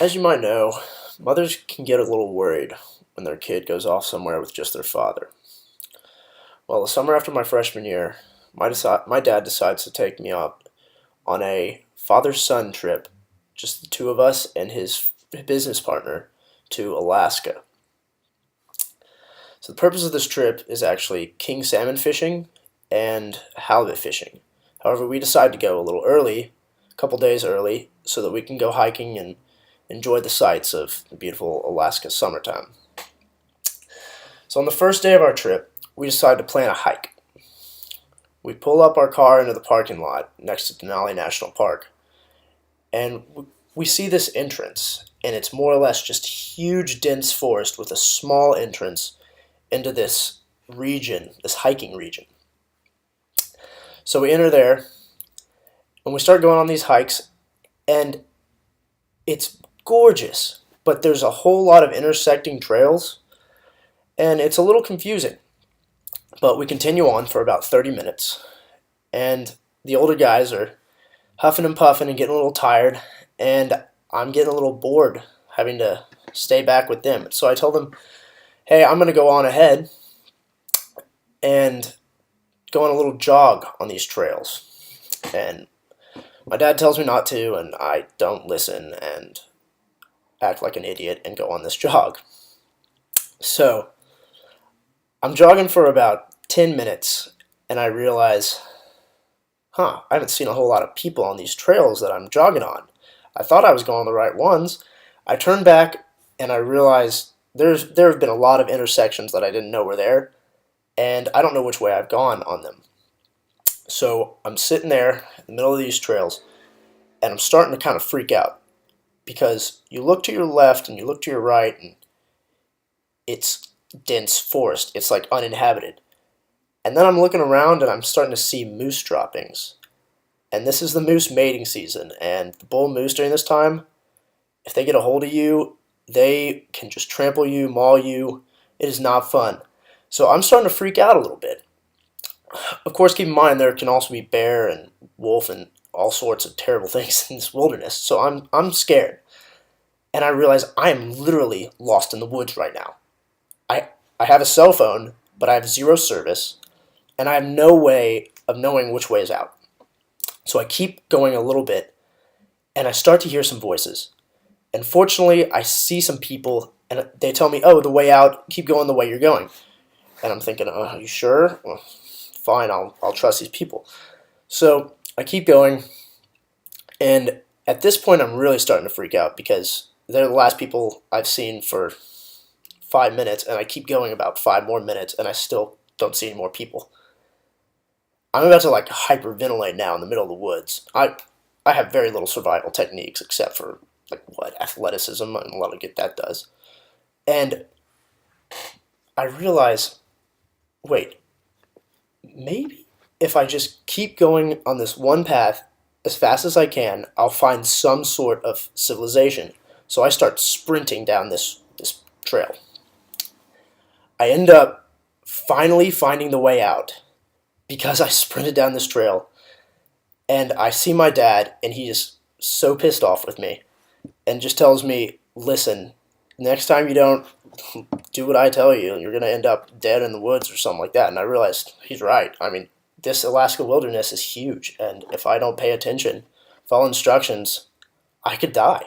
As you might know, mothers can get a little worried when their kid goes off somewhere with just their father. Well, the summer after my freshman year, my dad decides to take me up on a father-son trip, just the two of us and his business partner, to Alaska. So the purpose of this trip is actually king salmon fishing and halibut fishing. However, we decided to go a little early, a couple days early, so that we can go hiking and enjoy the sights of the beautiful Alaska summertime. So on the first day of our trip, we decided to plan a hike. We pull up our car into the parking lot next to Denali National Park, and we see this entrance, and it's more or less just huge dense forest with a small entrance into this region, this hiking region. So we enter there, and we start going on these hikes, and it's gorgeous, but there's a whole lot of intersecting trails, and it's a little confusing. But we continue on for about 30 minutes, and the older guys are huffing and puffing and getting a little tired, and I'm getting a little bored having to stay back with them. So I told them, hey, I'm going to go on ahead and go on a little jog on these trails. And my dad tells me not to, and I don't listen and act like an idiot and go on this jog. So I'm jogging for about 10 minutes, and I realize, I haven't seen a whole lot of people on these trails that I'm jogging on. I thought I was going on the right ones. I turn back, and I realize there have been a lot of intersections that I didn't know were there, and I don't know which way I've gone on them. So I'm sitting there in the middle of these trails, and I'm starting to kind of freak out, because you look to your left and you look to your right, and it's dense forest. It's like uninhabited. And then I'm looking around and I'm starting to see moose droppings. And this is the moose mating season. And the bull moose during this time, if they get a hold of you, they can just trample you, maul you. It is not fun. So I'm starting to freak out a little bit. Of course, keep in mind there can also be bear and wolf and all sorts of terrible things in this wilderness. So I'm scared. And I realize I am literally lost in the woods right now. I have a cell phone, but I have zero service, and I have no way of knowing which way is out. So I keep going a little bit, and I start to hear some voices. And fortunately, I see some people, and they tell me, oh, the way out, keep going the way you're going. And I'm thinking, oh, are you sure? Well, fine, I'll trust these people. So I keep going, and at this point, I'm really starting to freak out because they're the last people I've seen for 5 minutes, and I keep going about 5 more minutes, and I still don't see any more people. I'm about to hyperventilate now in the middle of the woods. I have very little survival techniques except for athleticism and a lot of get that does. And I realize, wait, maybe if I just keep going on this one path as fast as I can, I'll find some sort of civilization. So I start sprinting down this trail. I end up finally finding the way out because I sprinted down this trail, and I see my dad, and he is so pissed off with me and just tells me, listen, next time you don't do what I tell you, you're going to end up dead in the woods or something like that. And I realized he's right. I mean, this Alaska wilderness is huge, and if I don't pay attention, follow instructions, I could die.